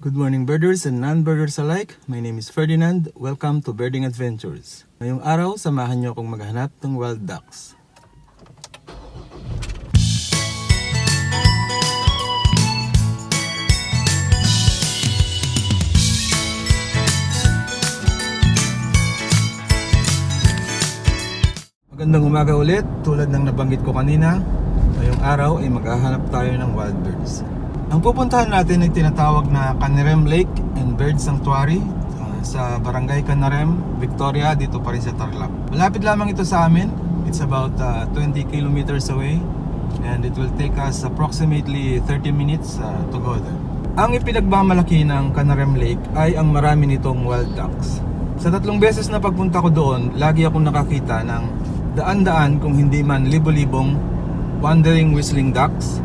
Good morning birders and non-birders alike. My name is Ferdinand. Welcome to Birding Adventures. Ngayong araw, samahan niyo akong maghanap ng wild ducks. Magandang umaga ulit. Tulad ng nabanggit ko kanina, ngayong araw ay maghahanap tayo ng wild birds. Ang pupuntahan natin ay tinatawag na Canarem Lake and Bird Sanctuary sa Barangay Canarem, Victoria, dito pa rin sa Tarlac. Malapit lamang ito sa amin. It's about 20 kilometers away and it will take us approximately 30 minutes to go there. Ang ipinagmamalaki ng Canarem Lake ay ang marami nitong wild ducks. Sa 3 beses na pagpunta ko doon, lagi akong nakakita ng daan-daan kung hindi man libo-libong wandering whistling ducks.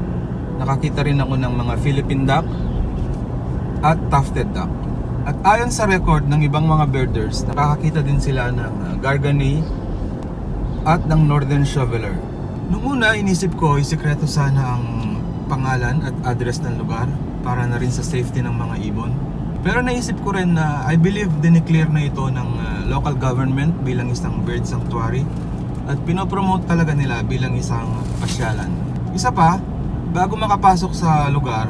Nakakita rin ako ng mga Philippine duck at tufted duck. At ayon sa record ng ibang mga birders, nakakakita din sila ng garganey at ng northern shoveler. Noong una, inisip ko isikreto sana ang pangalan at address ng lugar para na rin sa safety ng mga ibon. Pero naisip ko rin na I believe dineclare na ito ng local government bilang isang bird sanctuary at pinopromote talaga nila bilang isang pasyalan. Isa pa, bago makapasok sa lugar,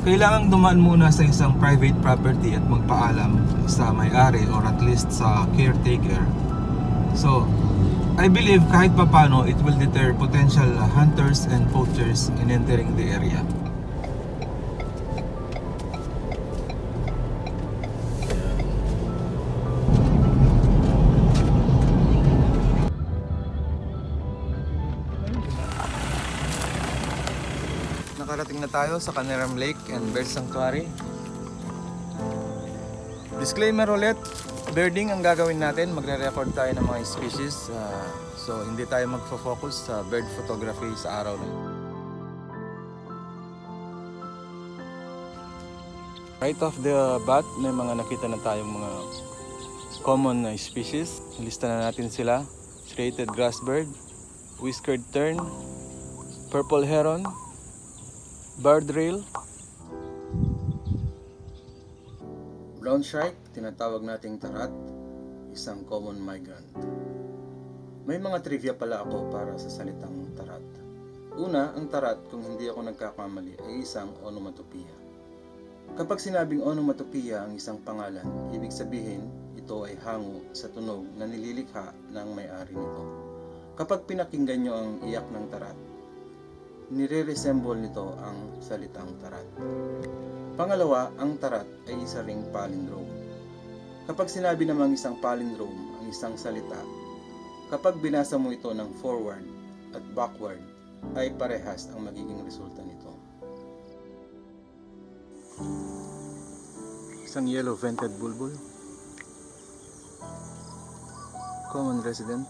kailangang dumaan muna sa isang private property at magpaalam sa may-ari or at least sa caretaker. So, I believe kahit papano it will deter potential hunters and poachers in entering the area. Nakarating na tayo sa Canarem Lake and Bird Sanctuary. Disclaimer ulit, birding ang gagawin natin. Magre-record tayo ng mga species. So hindi tayo magfo-focus sa bird photography sa araw na yun. Right off the bat, may mga nakita na tayong mga common species. Lista na natin sila. Striated grassbird, whiskered tern, purple heron, barred rail, brown shrike, tinatawag nating tarat, isang common migrant. May mga trivia pala ako para sa salitang tarat. Una, ang tarat, kung hindi ako nagkakamali, ay isang onomatopoeia. Kapag sinabing onomatopoeia ang isang pangalan, ibig sabihin ito ay hango sa tunog na nililikha ng may-ari nito. Kapag pinakinggan nyo ang iyak ng tarat, nire-resemble nito ang salitang tarat. Pangalawa, ang tarat ay isa ring palindrome. Kapag sinabi namang isang palindrome ang isang salita, kapag binasa mo ito ng forward at backward, ay parehas ang magiging resulta nito. Isang yellow-vented bulbul, common resident,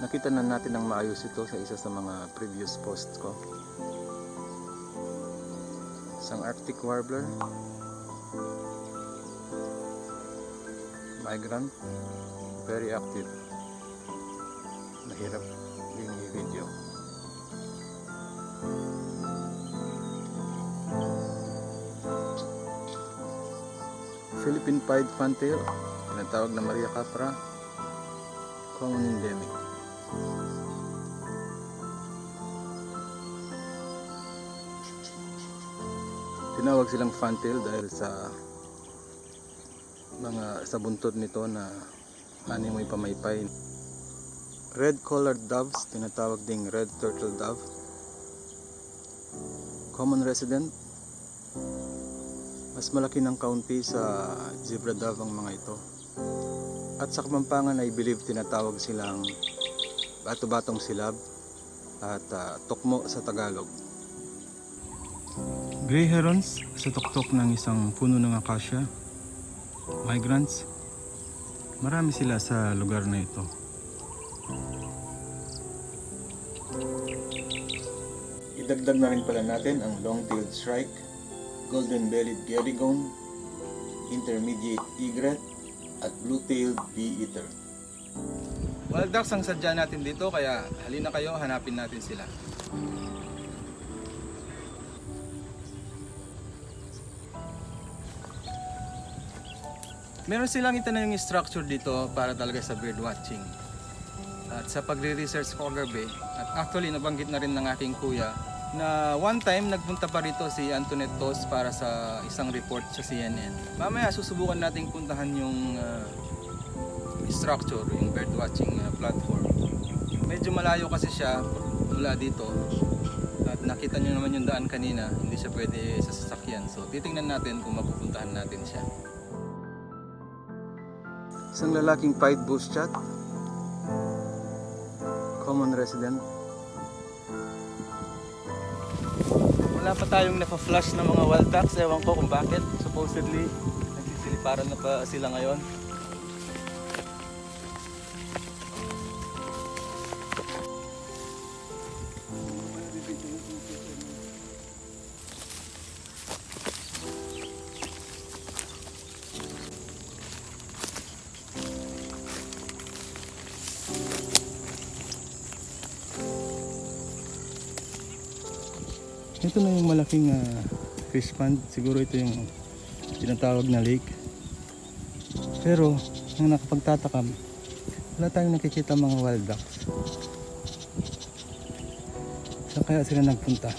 nakita na natin ng maayos ito sa isa sa mga previous posts ko. Isang Arctic warbler, migrant, very active. Mahirap din i-video. Philippine pied fantail, tinatawag na Maria Capra, common endemic. Tinawag silang fantail dahil sa buntot nito na animoy pamaypay. Red collared doves, tinatawag ding red turtle dove, common resident. Mas malaki ng kaunti sa zebra dove ang mga ito. At sa Kapampangan ay believe tinatawag silang bato-batong silab at tukmo sa Tagalog. Gray herons sa tuktok ng isang puno ng acacia, migrants. Marami sila sa lugar na ito. Idagdag na rin pala natin ang long-tailed shrike, golden-bellied gerygone, intermediate egret, at blue-tailed bee-eater. Wild ducks ang sadya natin dito, kaya halina kayo, hanapin natin sila. Meron silang itanayong structure dito para talaga sa bird watching. At sa pagre-research ko kagabi, at actually nabanggit na rin ng aking kuya, na one time nagpunta pa rito si Antoinette Tos para sa isang report sa CNN. Mamaya susubukan nating puntahan yung structure, yung bird watching platform. Medyo malayo kasi siya mula dito. At nakita nyo naman yung daan kanina, hindi siya pwede sa sasakyan. So titingnan natin kung mapupuntahan natin siya. Isang lalaking pied bushchat, common resident. Wala pa tayong napa-flash ng mga wild ducks, ewan ko kung bakit. Supposedly nagsisiliparan na pa sila ngayon. Ito na yung malaking fish pond. Siguro ito yung tinatawag na lake. Pero ang nakapagtatakam, wala tayong nakikita mga wild ducks. Saan kaya sila nagpunta?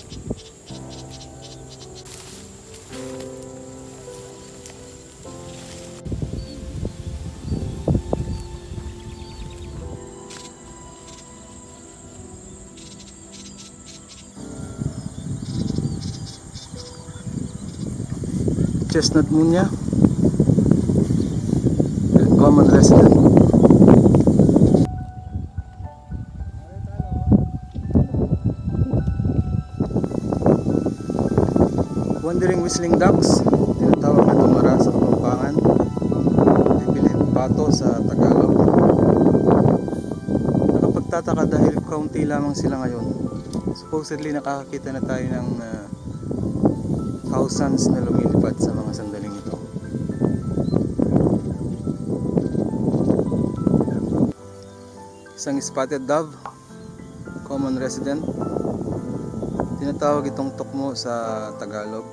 Chestnut munya, common resident. Wandering whistling ducks, tinatawag na tumara sa Kapampangan. Ibilin pato sa Tagalog. Nakapagtataka dahil kaunti lamang sila ngayon. Supposedly nakakakita na tayo ng thousands na lumilipad sa mga sandaling ito. Isang spotted dove, common resident. Tinatawag itong tukmo sa Tagalog.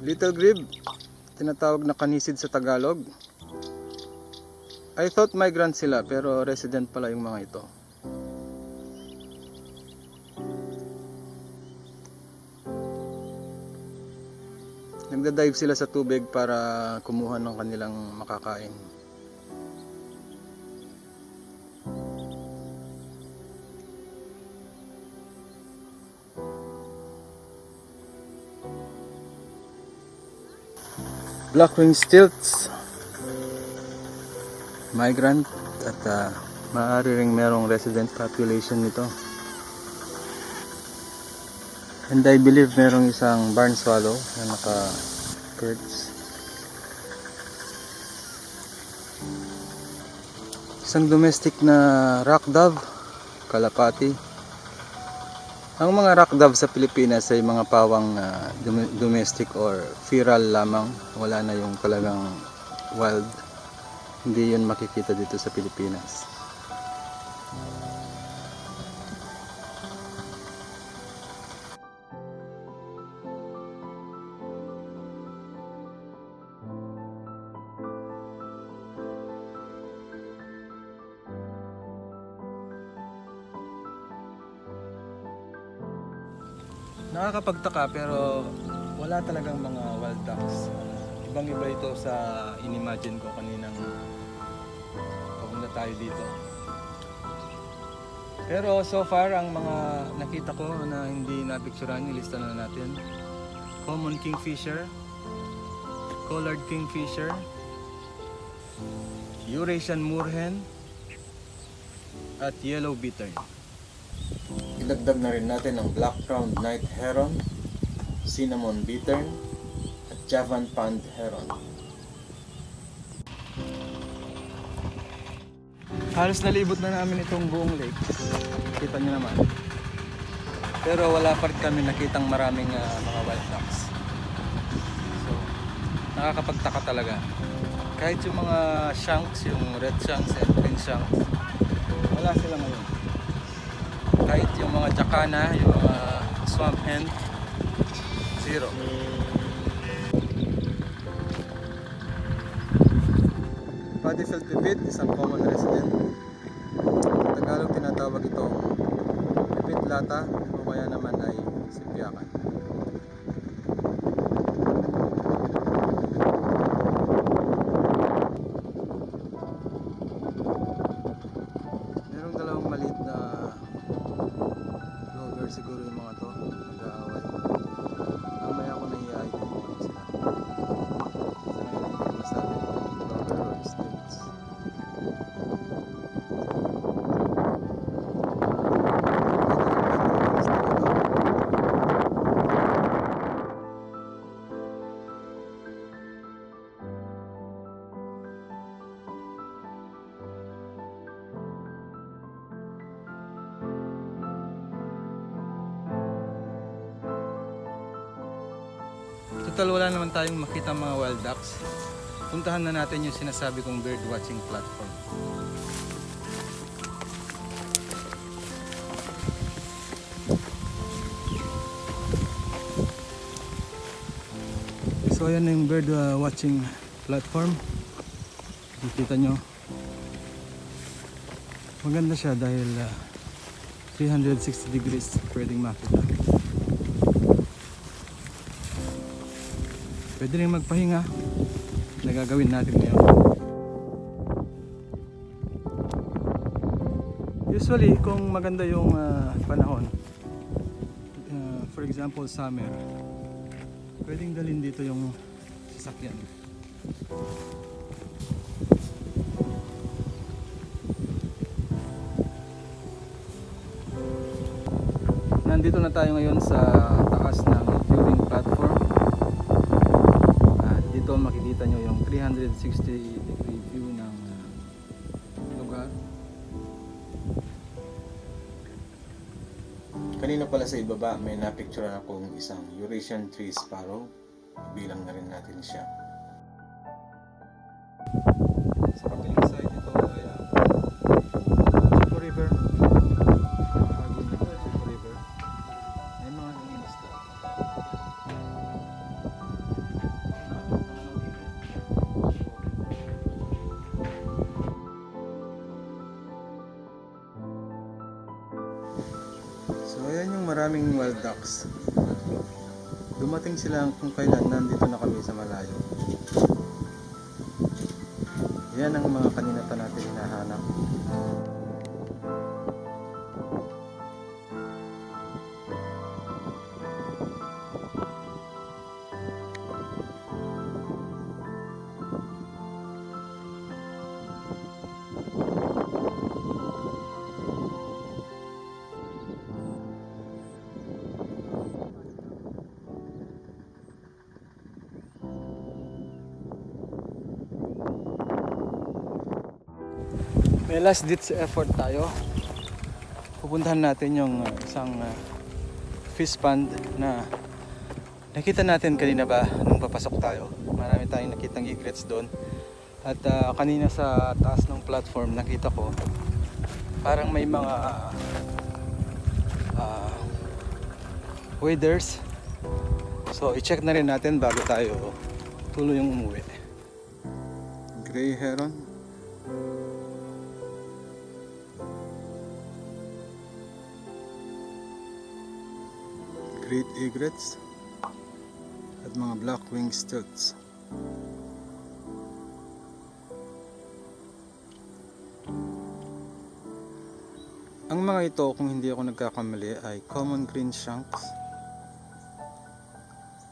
Little grebe, tinatawag na kanisid sa Tagalog. I thought migrant sila pero resident pala yung mga ito. Nagda-dive sila sa tubig para kumuha ng kanilang makakain. Black-winged stilts, migrant, at maaari ring merong resident population nito. And I believe merong isang barn swallow na naka-perch. Isang domestic na rock dove, kalapati. Ang mga rock dove sa Pilipinas ay mga pawang domestic or feral lamang. Wala na yung talagang wild. Hindi yun makikita dito sa Pilipinas. Nakakapagtaka pero wala talagang mga wild ducks. Ibang iba ito sa inimagine ko kaninang papunta tayo dito. Pero so far ang mga nakita ko na hindi napicturean, ilista na natin. Common kingfisher, collared kingfisher, Eurasian moorhen, at yellow bittern. Idagdag na rin natin ang black-crowned night heron, cinnamon bittern, at Javan pond heron. Halos nalibot na namin itong buong lake. Kita nyo naman. Pero wala pa rin kami nakitang maraming mga wild ducks. So, nakakapagtaka talaga. Kahit yung mga shanks, yung red shanks and green shanks, wala sila ngayon. Kahit yung mga jacana, yung mga swamp hen, zero. Bodyfield pipit, isang common resident. Sa Tagalog tinatawag itong pipit lata o kaya naman ay sipyakan. Merong dalawang maliit na vlogger siguro yung mga to, nag-aaway. Mamaya ako nahihayin kung ano sila. Sa ngayon hindi ko masabi kung vlogger or students. Total wala naman tayong makita mga wild ducks. Puntahan na natin yung sinasabi kong bird watching platform. So ayan na yung bird watching platform. Nakikita nyo. Maganda siya dahil 360 degrees pwedeng makita. Pwede rin magpahinga. Nagagawin natin ngayon. Usually kung maganda yung panahon, for example summer, pwedeng dalhin dito yung sasakyan. Nandito na tayo ngayon sa taas ng viewing platform. Dito makikita nyo yung 360 degree view ng lugar. Kanina pala sa ibaba may napicturean akong isang Eurasian tree sparrow. Bilang na rin natin siya. Sa kabilang side ito ay Chico River. Chico River. May mga nangingisda. So ayan yung maraming wild ducks. Dumating sila kung kailan nandito na kami sa malayo. Yan ang mga kanina pa natin hinahanap. May last ditch effort tayo. Pupuntahan natin yung isang fish pond na nakita natin kanina ba nung papasok tayo. Marami tayong nakitang egrets doon. At kanina sa taas ng platform nakita ko parang may mga waders. So i-check na rin natin bago tayo tuluyang umuwi. Gray heron. Great egrets at mga black-winged stilts. Ang mga ito, kung hindi ako nagkakamali, ay common green shanks.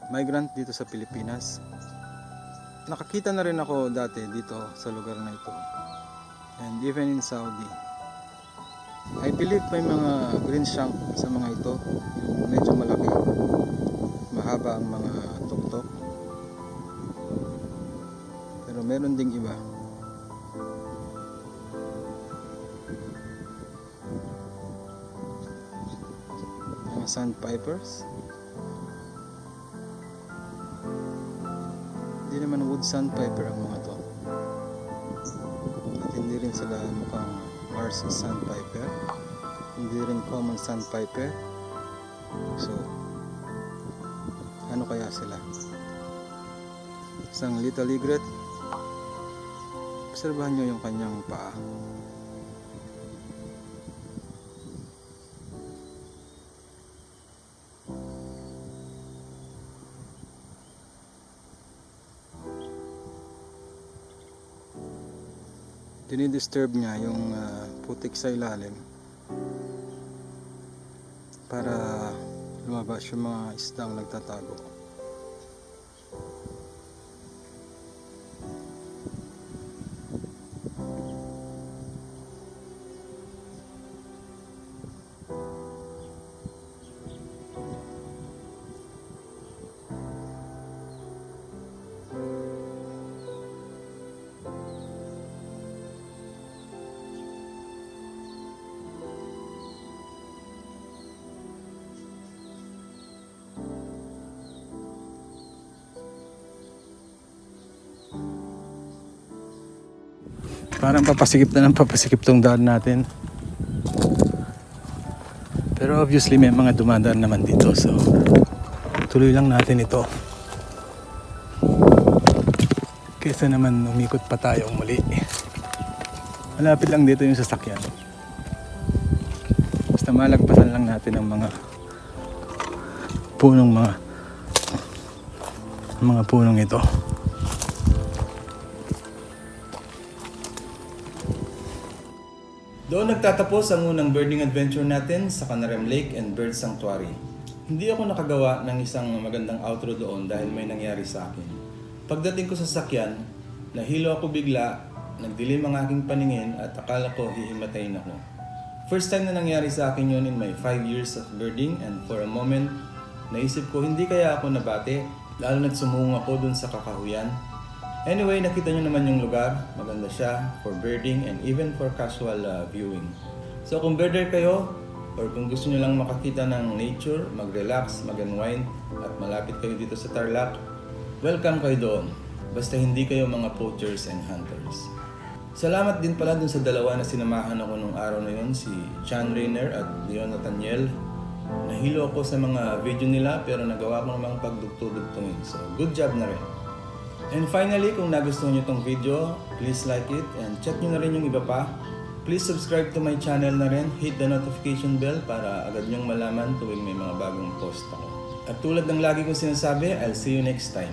Migrant dito sa Pilipinas. Nakakita na rin ako dati dito sa lugar na ito. And even in Saudi. I believe may mga green shank sa mga ito, yung medyo malaki, mahaba ang mga tuktok, pero meron ding iba. Mga sandpipers, hindi naman wood sandpiper ang mga to, at hindi rin sila mukhang Mars sandpiper, hindi rin common sandpiper. So ano kaya sila? Isang little egret, obserbahan nyo yung kanyang paa. Dinidisturb niya yung putik sa ilalim para lumabas yung mga isdang nagtatago. Parang papasikip na ng papasikip tong daan natin. Pero obviously may mga dumadaan naman dito, so tuloy lang natin ito. Kaysa naman umikot pa tayo muli. Malapit lang dito yung sasakyan. Basta malagpasan lang natin ang mga punong ito. Doon nagtatapos ang unang birding adventure natin sa Canarem Lake and Bird Sanctuary. Hindi ako nakagawa ng isang magandang outro doon dahil may nangyari sa akin. Pagdating ko sa sakyan, nahilo ako bigla, nagdilim ang aking paningin at akala ko hihimatayin ako. First time na nangyari sa akin yun in my 5 years of birding, and for a moment, naisip ko hindi kaya ako nabate, lalo na't sumungo ako dun sa kakahuyan. Anyway, nakita nyo naman yung lugar. Maganda siya for birding and even for casual viewing. So kung birder kayo, or kung gusto nyo lang makakita ng nature, mag-relax, mag-unwind, at malapit kayo dito sa Tarlac, welcome kayo doon. Basta hindi kayo mga poachers and hunters. Salamat din pala dun sa dalawa na sinamahan ako nung araw na yun, si John Rainer at Leon Nathaniel. Nahilo ako sa mga video nila pero nagawa ko namang pagdugtong-dugtongin. So good job na rin. And finally, kung nagustuhan nyo itong video, please like it and check nyo na rin yung iba pa. Please subscribe to my channel na rin, hit the notification bell para agad nyong malaman tuwing may mga bagong post ako. At tulad ng lagi kong sinasabi, I'll see you next time.